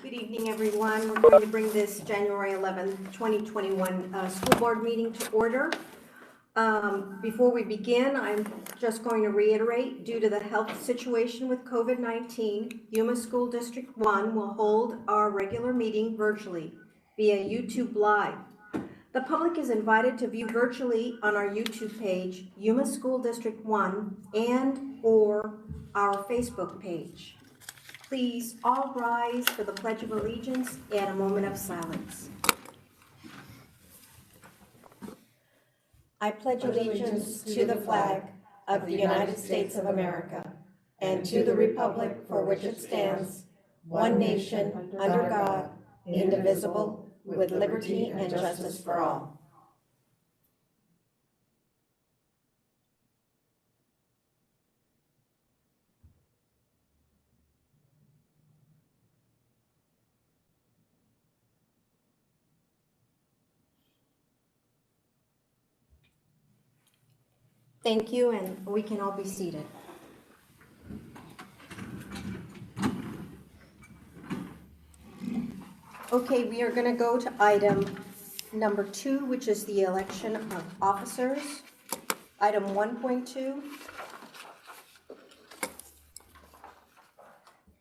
Good evening, everyone. We're going to bring this January 11th, 2021 school board meeting to order. Before we begin, I'm just going to reiterate, due to the health situation with COVID-19, Yuma School District 1 will hold our regular meeting virtually via YouTube Live. The public is invited to view virtually on our YouTube page, Yuma School District 1, and/or our Facebook page. Please all rise for the Pledge of Allegiance and a moment of silence. I pledge allegiance to the flag of the United States of America and to the republic for which it stands, one nation, under God, indivisible, with liberty and justice for all. Thank you, and we can all be seated. Okay, we are going to go to item number 2, which is the election of officers. Item 1.2.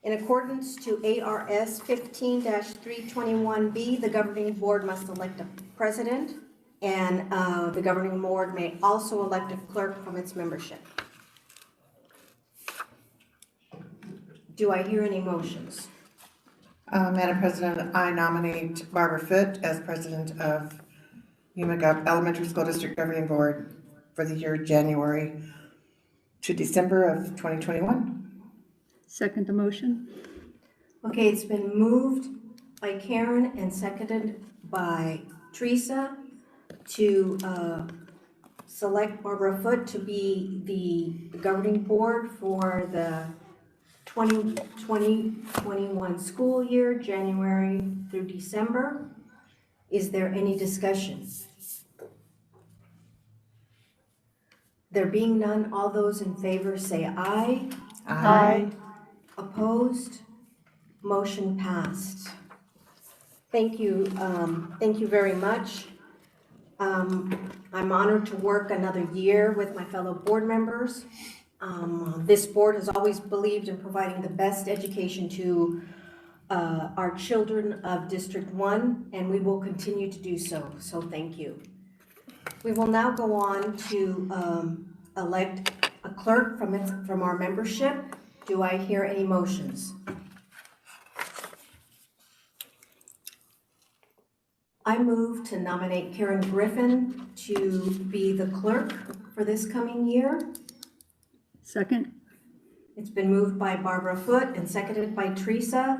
In accordance to ARS 15-321B, the governing board must elect a president, and the governing board may also elect a clerk from its membership. Do I hear any motions? Madam President, I nominate Barbara Foote as president of Yuma Elementary School District Governing Board for the year January to December of 2021. Second the motion. Okay, it's been moved by Karen and seconded by Teresa to select Barbara Foote to be the governing board for the 2020-21 school year, January through December. Is there any discussion? There being none, all those in favor say aye. Aye. Opposed? Motion passed. Thank you very much. I'm honored to work another year with my fellow board members. This board has always believed in providing the best education to our children of District 1, and we will continue to do so, so thank you. We will now go on to elect a clerk from our membership. Do I hear any motions? I move to nominate Karen Griffin to be the clerk for this coming year. Second. It's been moved by Barbara Foote and seconded by Teresa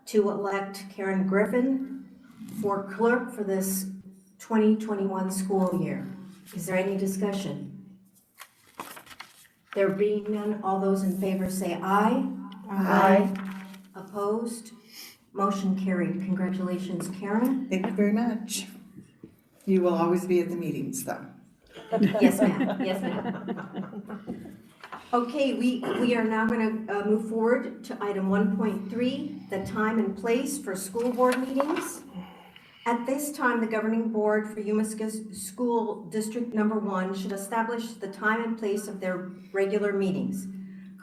to elect Karen Griffin for clerk for this 2021 school year. Is there any discussion? There being none, all those in favor say aye. Aye. Opposed? Motion carried. Congratulations, Karen. Thank you very much. You will always be at the meetings, though. Yes, ma'am. Yes, ma'am. Okay, we are now going to move forward to item 1.3, the time and place for school board meetings. At this time, the governing board for Yuma School District Number 1 should establish the time and place of their regular meetings.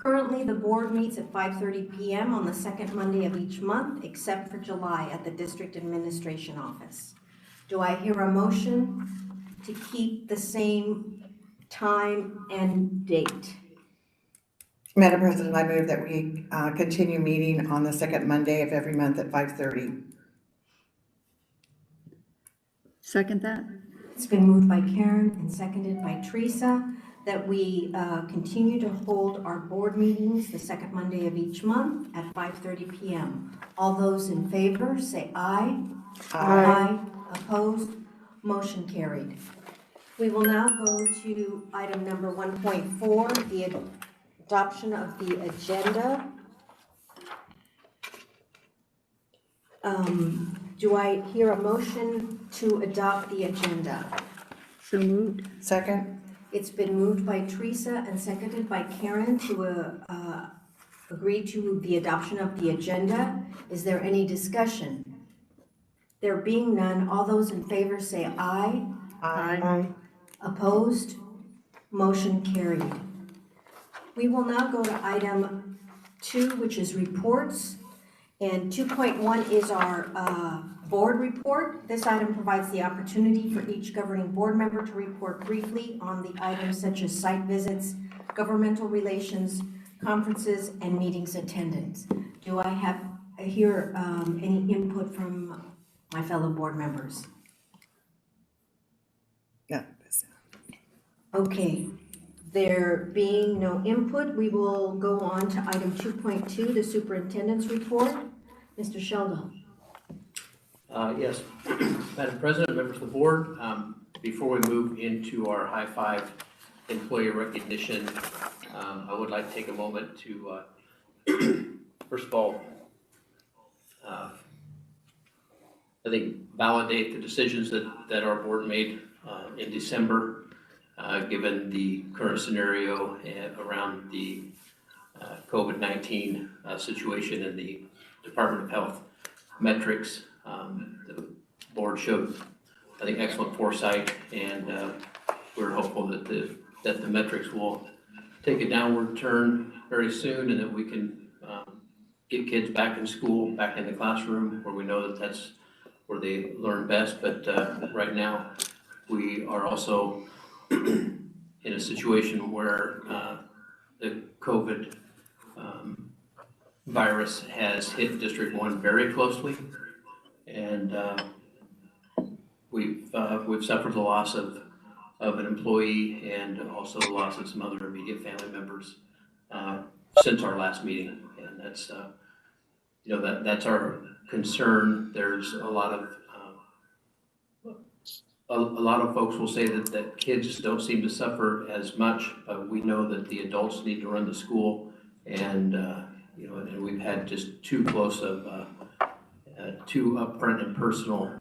Currently, the board meets at 5:30 p.m. on the second Monday of each month, except for July at the District Administration Office. Do I hear a motion to keep the same time and date? Madam President, I move that we continue meeting on the second Monday of every month at 5:30. Second that. It's been moved by Karen and seconded by Teresa that we continue to hold our board meetings the second Monday of each month at 5:30 p.m. All those in favor say aye. Aye. Opposed? Motion carried. We will now go to item number 1.4, the adoption of the agenda. Do I hear a motion to adopt the agenda? So moved. Second. It's been moved by Teresa and seconded by Karen to agree to the adoption of the agenda. Is there any discussion? There being none, all those in favor say aye. Aye. Opposed? Motion carried. We will now go to item 2, which is reports. And 2.1 is our board report. This item provides the opportunity for each governing board member to report briefly on the items such as site visits, governmental relations, conferences, and meetings attendance. Do I hear any input from my fellow board members? Yeah. Okay, there being no input, we will go on to item 2.2, the superintendent's report. Mr. Sheldon. Yes, Madam President, members of the board, before we move into our high five employee recognition, I would like to take a moment to, first of all, I think validate the decisions that our board made in December, given the current scenario around the COVID-19 situation and the Department of Health metrics. The board showed, I think, excellent foresight, and we're hopeful that the metrics will take a downward turn very soon, and that we can get kids back in school, back in the classroom, where we know that that's where they learn best. But right now, we are also in a situation where the COVID virus has hit District 1 very closely, and we've suffered the loss of an employee and also the loss of some other immediate family members since our last meeting, and that's that's our concern. There's a lot of folks will say that kids don't seem to suffer as much, but we know that the adults need to run the school, and and we've had just too close of too upfront and personal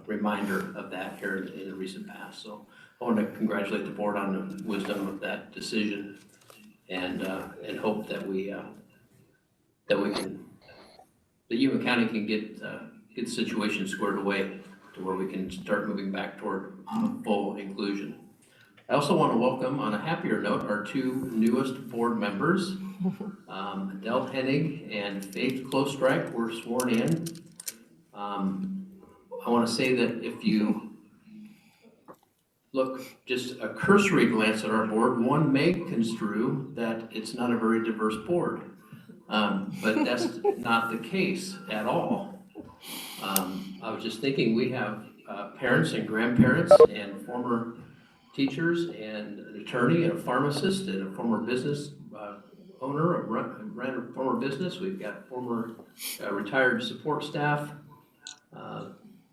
reminder of that here in the recent past. So I want to congratulate the board on the wisdom of that decision, and hope that Yuma County can get the situation squared away to where we can start moving back toward full inclusion. I also want to welcome, on a happier note, our 2 newest board members. Adele Hennig and Faith Klostrike were sworn in. I want to say that if you look just a cursory glance at our board, one may construe that it's not a very diverse board, but that's not the case at all. I was just thinking, we have parents and grandparents and former teachers and an attorney and a pharmacist and a former business owner, ran a former business. We've got former retired support staff,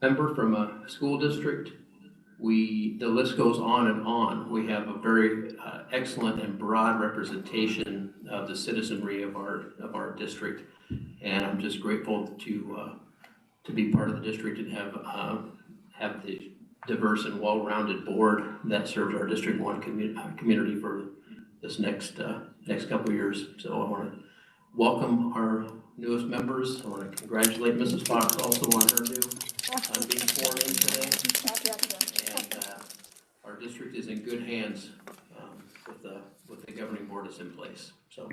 member from a school district. The list goes on and on. We have a very excellent and broad representation of the citizenry of our district, and I'm just grateful to be part of the district and have the diverse and well-rounded board that serves our District 1 community for this next couple of years. So I want to welcome our newest members. I want to congratulate Mrs. Fox also on her new being sworn in today. And our district is in good hands with the governing board that's in place. So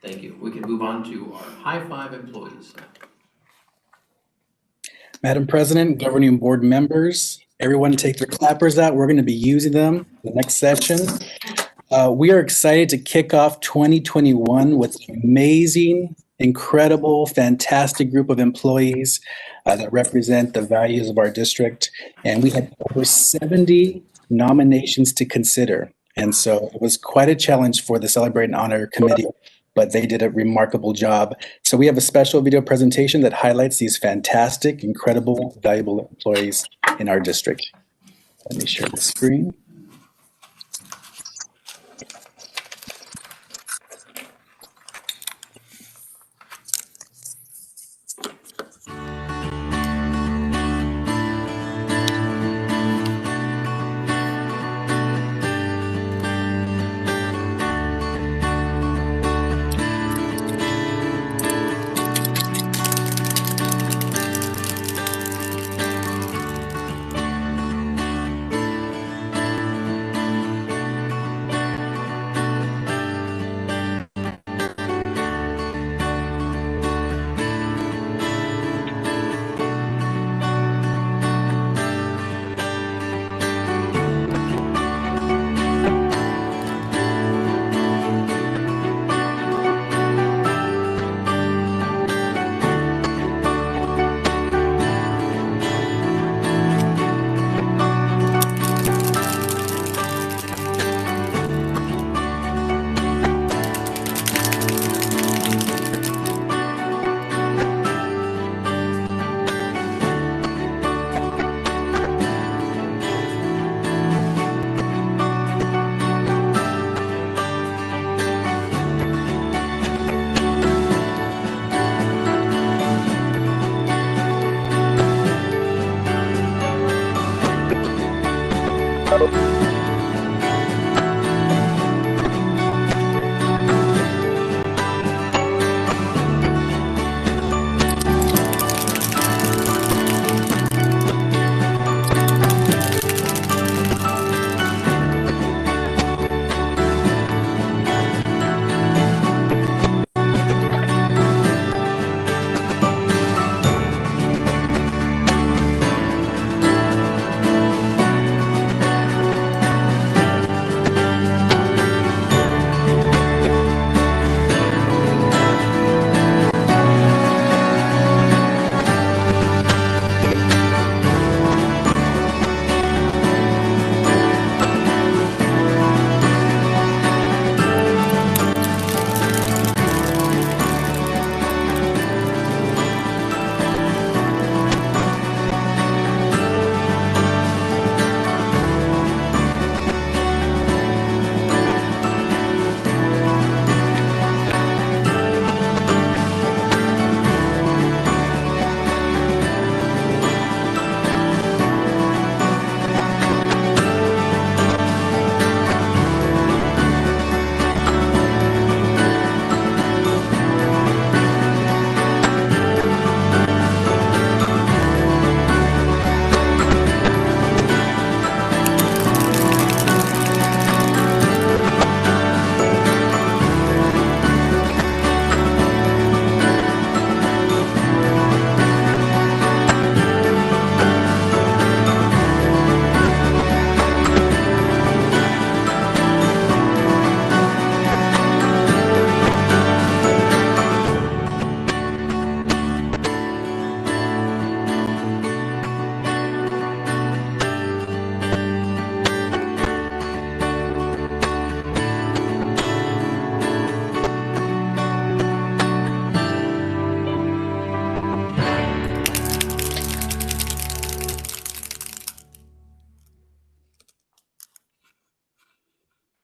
thank you. We can move on to our high five employees. Madam President, governing board members, everyone take their clappers out. We're going to be using them in the next session. We are excited to kick off 2021 with an amazing, incredible, fantastic group of employees that represent the values of our district. And we had over 70 nominations to consider. And so it was quite a challenge for the Celebrate and Honor Committee, but they did a remarkable job. So we have a special video presentation that highlights these fantastic, incredible, valuable employees in our district. Let me share the screen.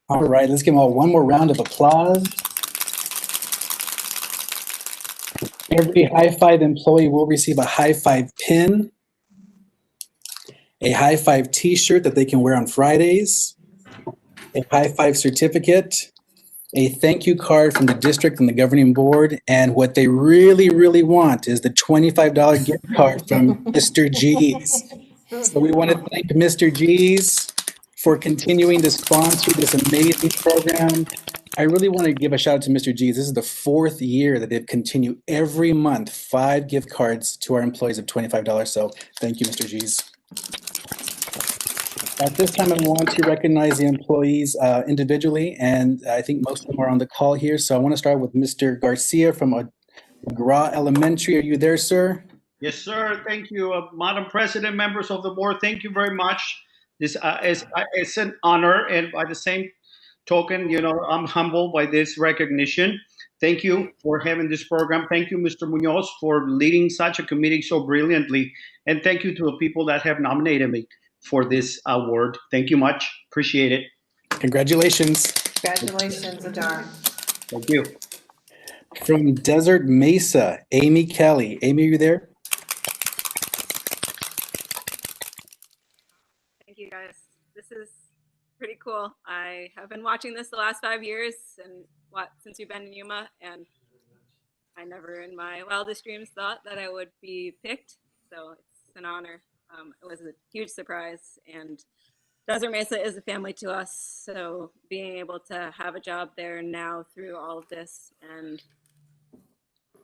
All right, let's give them all one more round of applause. Every High Five employee will receive a High Five pin, a High Five t-shirt that they can wear on Fridays, a High Five certificate, a thank you card from the district and the governing board, and what they really, really want is the $25 gift card from Mr. G's. So we want to thank Mr. G's for continuing to sponsor this amazing program. I really want to give a shout out to Mr. G's. This is the 4th year that they've continued every month, 5 gift cards to our employees of $25. So thank you, Mr. G's. At this time, I want to recognize the employees individually, and I think most of them are on the call here. So I want to start with Mr. Garcia from McGraw Elementary. Are you there, sir? Yes, sir. Thank you, Madam President, members of the board. Thank you very much. This is an honor, and by the same token, you know, I'm humbled by this recognition. Thank you for having this program. Thank you, Mr. Munoz, for leading such a committee so brilliantly, and thank you to the people that have nominated me for this award. Thank you much. Appreciate it. Congratulations. Congratulations, Adar. Thank you. From Desert Mesa, Amy Kelly. Amy, are you there? Thank you, guys. This is pretty cool. I have been watching this the last 5 years and since we've been in Yuma, and I never in my wildest dreams thought that I would be picked. So it's an honor. It was a huge surprise, and Desert Mesa is a family to us. So being able to have a job there now through all of this and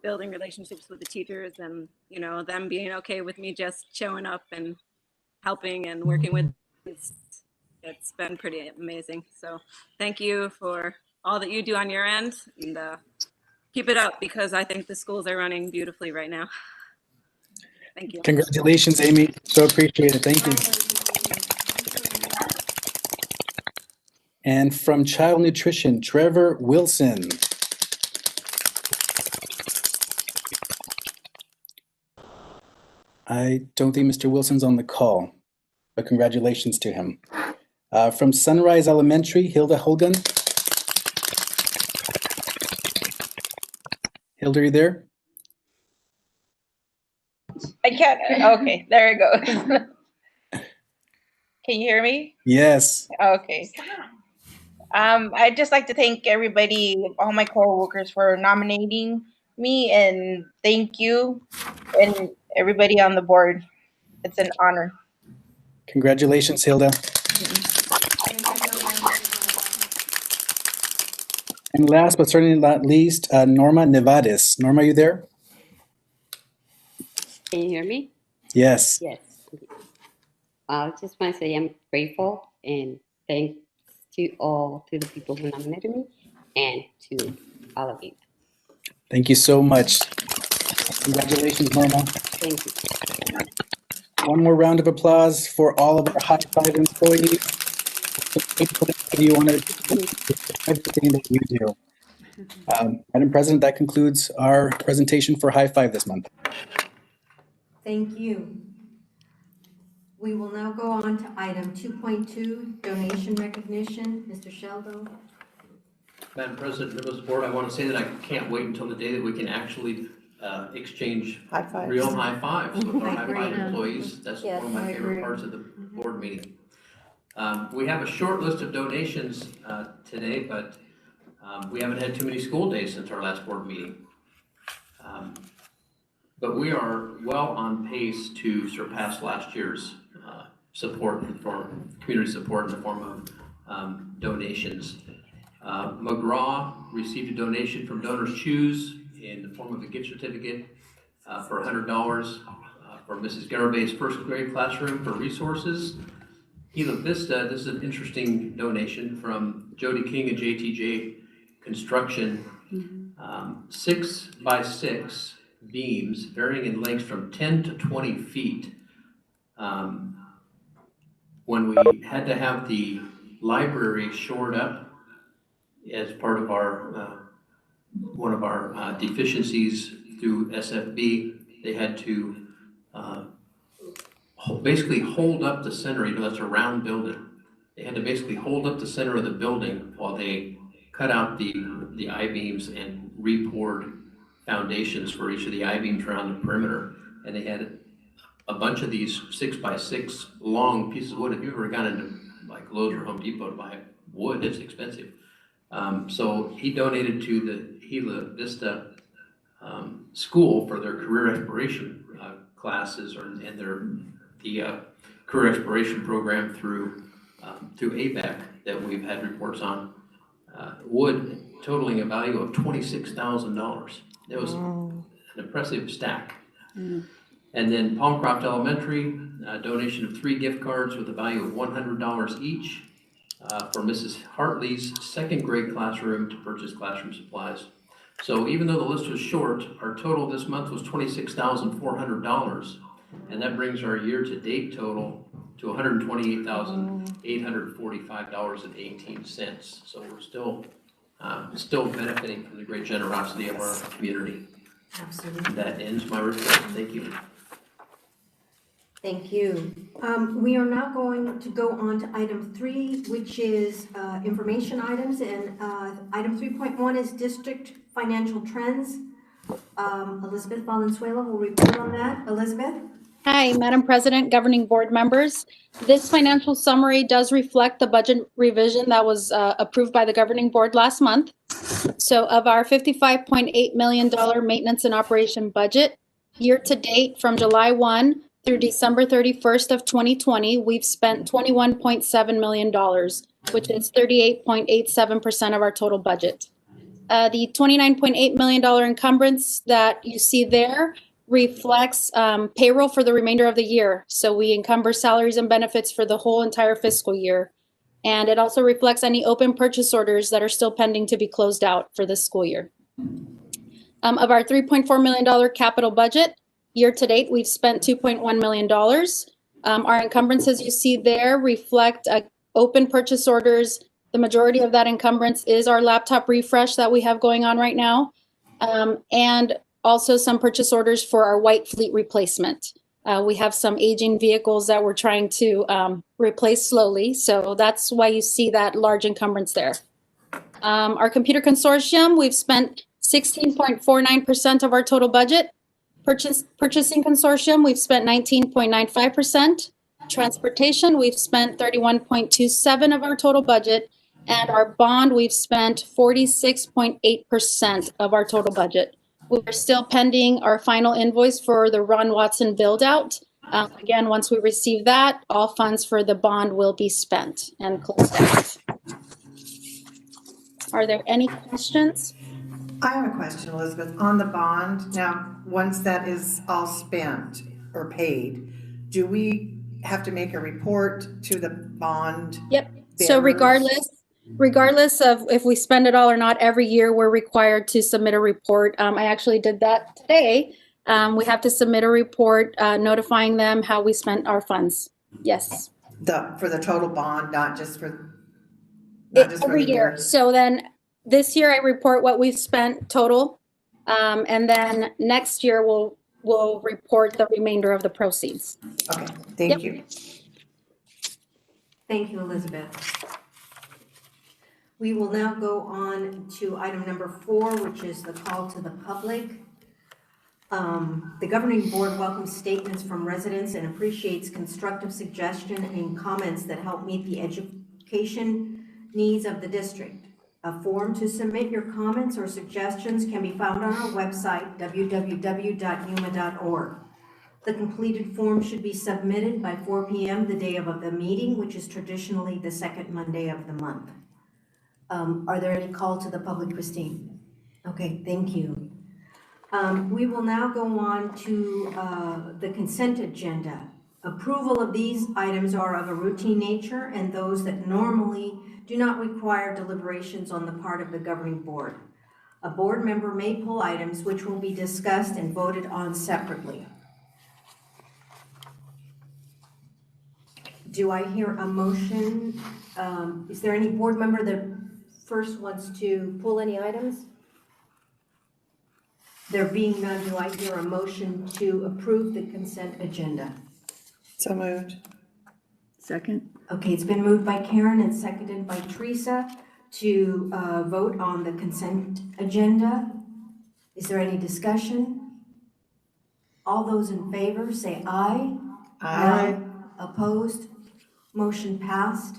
building relationships with the teachers, and you know, them being okay with me just showing up and helping and working with, it's been pretty amazing. So thank you for all that you do on your end, and keep it up, because I think the schools are running beautifully right now. Thank you. Congratulations, Amy. So appreciate it. Thank you. And from Child Nutrition, Trevor Wilson. I don't think Mr. Wilson's on the call, but congratulations to him. From Sunrise Elementary, Hilda Holgun. Hilda, are you there? I can't. Okay, there it goes. Can you hear me? Yes. Okay. I'd just like to thank everybody, all my coworkers, for nominating me, and thank you, and everybody on the board. It's an honor. Congratulations, Hilda. And last but certainly not least, Norma Nevadis. Norma, are you there? Can you hear me? Yes. Yes. I just want to say I'm grateful and thanks to the people who nominated me and to all of you. Thank you so much. Congratulations, Norma. Thank you. One more round of applause for all of our High Five employees. You want to everything that you do. Madam President, that concludes our presentation for High Five this month. Thank you. We will now go on to item 2.2, donation recognition. Mr. Sheldo. Madam President, members of the board, I want to say that I can't wait until the day that we can actually exchange High fives. real high fives with our I High agree. Five employees. That's Yes, one of my I favorite agree. parts of the board meeting. We have a short list of donations today, but we haven't had too many school days since our last board meeting. But we are well on pace to surpass last year's support for community support in the form of donations. McGraw received a donation from Donors Choose in the form of a gift certificate for $100 for Mrs. Garabay's first grade classroom for resources. Gila Vista, this is an interesting donation from Jody King and JTJ Construction. 6x6 beams varying in lengths from 10 to 20 feet. When we had to have the library shored up as part of our one of our deficiencies through SFB, they had to basically hold up the center. You know, that's a round building. They had to basically hold up the center of the building while they cut out the I-beams and re-poured foundations for each of the I-beams around the perimeter. And they had a bunch of these 6x6 long pieces of wood. If you've ever gone into like Lowe's or Home Depot to buy wood, it's expensive. So he donated to the Gila Vista school for their career exploration classes and the career exploration program through ABEC that we've had reports on. Wood totaling a value of $26,000. It was an impressive stack. And then Palmcroft Elementary, a donation of 3 gift cards with a value of $100 each for Mrs. Hartley's second grade classroom to purchase classroom supplies. So even though the list was short, our total this month was $26,400, and that brings our year-to-date total to $128,845.18. So we're still benefiting from the great generosity of our community. Absolutely. That ends my report. Thank you. Thank you. We are now going to go on to item 3, which is information items, and item 3.1 is district financial trends. Elizabeth Valenzuela will report on that. Elizabeth? Hi, Madam President, governing board members. This financial summary does reflect the budget revision that was approved by the governing board last month. So of our $55.8 million maintenance and operation budget, year to date from July 1 through December 31st of 2020, we've spent $21.7 million, which is 38.87% of our total budget. The $29.8 million encumbrance that you see there reflects payroll for the remainder of the year. So we encumber salaries and benefits for the whole entire fiscal year. And it also reflects any open purchase orders that are still pending to be closed out for this school year. Of our $3.4 million capital budget, year to date, we've spent $2.1 million. Our encumbrances you see there reflect open purchase orders. The majority of that encumbrance is our laptop refresh that we have going on right now. And also some purchase orders for our white fleet replacement. We have some aging vehicles that we're trying to replace slowly. So that's why you see that large encumbrance there. Our computer consortium, we've spent 16.49% of our total budget. Purchasing consortium, we've spent 19.95%. transportation, we've spent 31.27 of our total budget. And our bond, we've spent 46.8% of our total budget. We're still pending our final invoice for the Ron Watson build out. Again, once we receive that, all funds for the bond will be spent and closed out. Are there any questions? I have a question, Elizabeth, on the bond. Now, once that is all spent or paid, do we have to make a report to the bond? Yep. So regardless of if we spend it all or not, every year we're required to submit a report. I actually did that today. We have to submit a report notifying them how we spent our funds. Yes. For the total bond, not just for Every year. So then this year I report what we've spent total. And then next year we'll report the remainder of the proceeds. Okay, thank you. Thank you, Elizabeth. We will now go on to item number 4, which is the call to the public. The governing board welcomes statements from residents and appreciates constructive suggestion and comments that help meet the education needs of the district. A form to submit your comments or suggestions can be found on our website, www.yuma.org. The completed form should be submitted by 4 p.m. the day of the meeting, which is traditionally the second Monday of the month. Are there any call to the public, Christine? Okay, thank you. We will now go on to the consent agenda. Approval of these items are of a routine nature and those that normally do not require deliberations on the part of the governing board. A board member may pull items which will be discussed and voted on separately. Do I hear a motion? Is there any board member that first wants to pull any items? There being none, do I hear a motion to approve the consent agenda? So moved. Second. Okay, it's been moved by Karen and seconded by Teresa to vote on the consent agenda. Is there any discussion? All those in favor say aye. Aye. Opposed? Motion passed.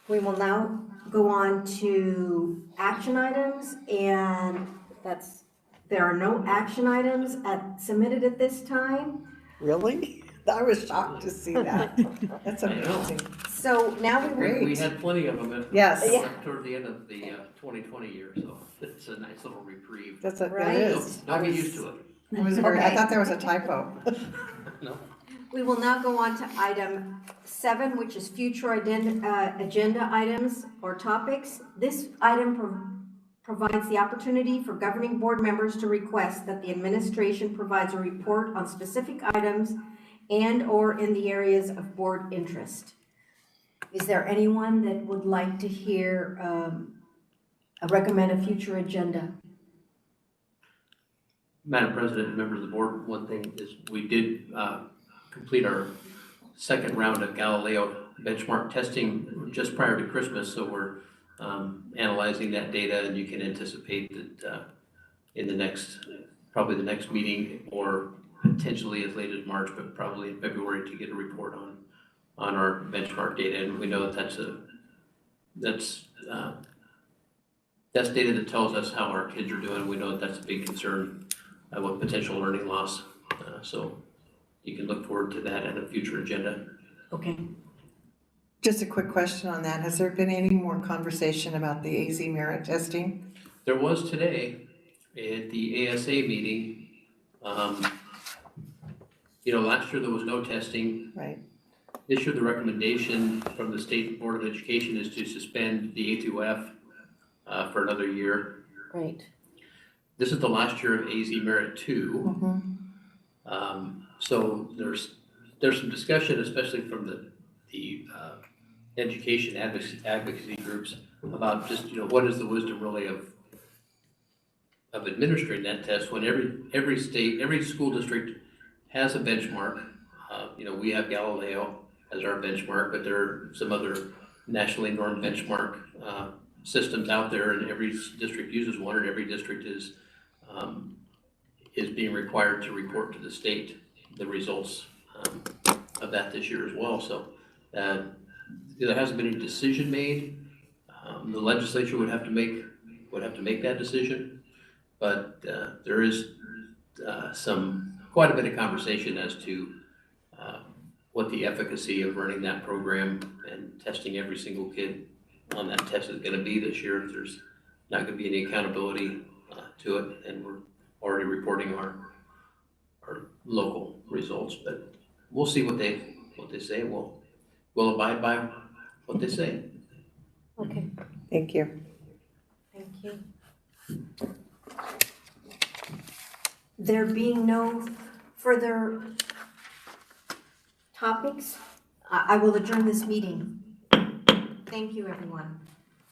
We will now go on to action items, and there are no action items submitted at this time. Really? I was shocked to see that. That's amazing. So now We had plenty of them Yes. toward the end of the 2020 year, so it's a nice little reprieve. That's it Right. is. Don't get used to it. I thought there was a typo. No. We will now go on to item 7, which is future agenda items or topics. This item provides the opportunity for governing board members to request that the administration provides a report on specific items and/or in the areas of board interest. Is there anyone that would like to hear recommend a future agenda? Madam President and members of the board, one thing is we did complete our second round of Galileo benchmark testing just prior to Christmas, so we're analyzing that data, and you can anticipate that in probably the next meeting, or potentially as late as March, but probably in February, to get a report on our benchmark data. And we know that that's data that tells us how our kids are doing. We know that that's a big concern with potential learning loss. So you can look forward to that at a future agenda. Okay. Just a quick question on that. Has there been any more conversation about the AZ merit testing? There was today at the ASA meeting. Last year there was no testing. Right. This year the recommendation from the State Board of Education is to suspend the A2F for another year. Great. This is the last year of AZ Merit 2. So there's some discussion, especially from the education advocacy groups, about just what is the wisdom really of administering that test when every school district has a benchmark. We have Galileo as our benchmark, but there are some other nationally normed benchmark systems out there, and every district uses one, and every district is being required to report to the state the results of that this year as well. So there hasn't been any decision made. The legislature would have to make that decision, but there is quite a bit of conversation as to what the efficacy of running that program and testing every single kid on that test is going to be this year. There's not going to be any accountability to it, and we're already reporting our local results. But we'll see what they say. We'll abide by what they say. Okay, Thank you. thank you. There being no further topics, I will adjourn this meeting. Thank you, everyone.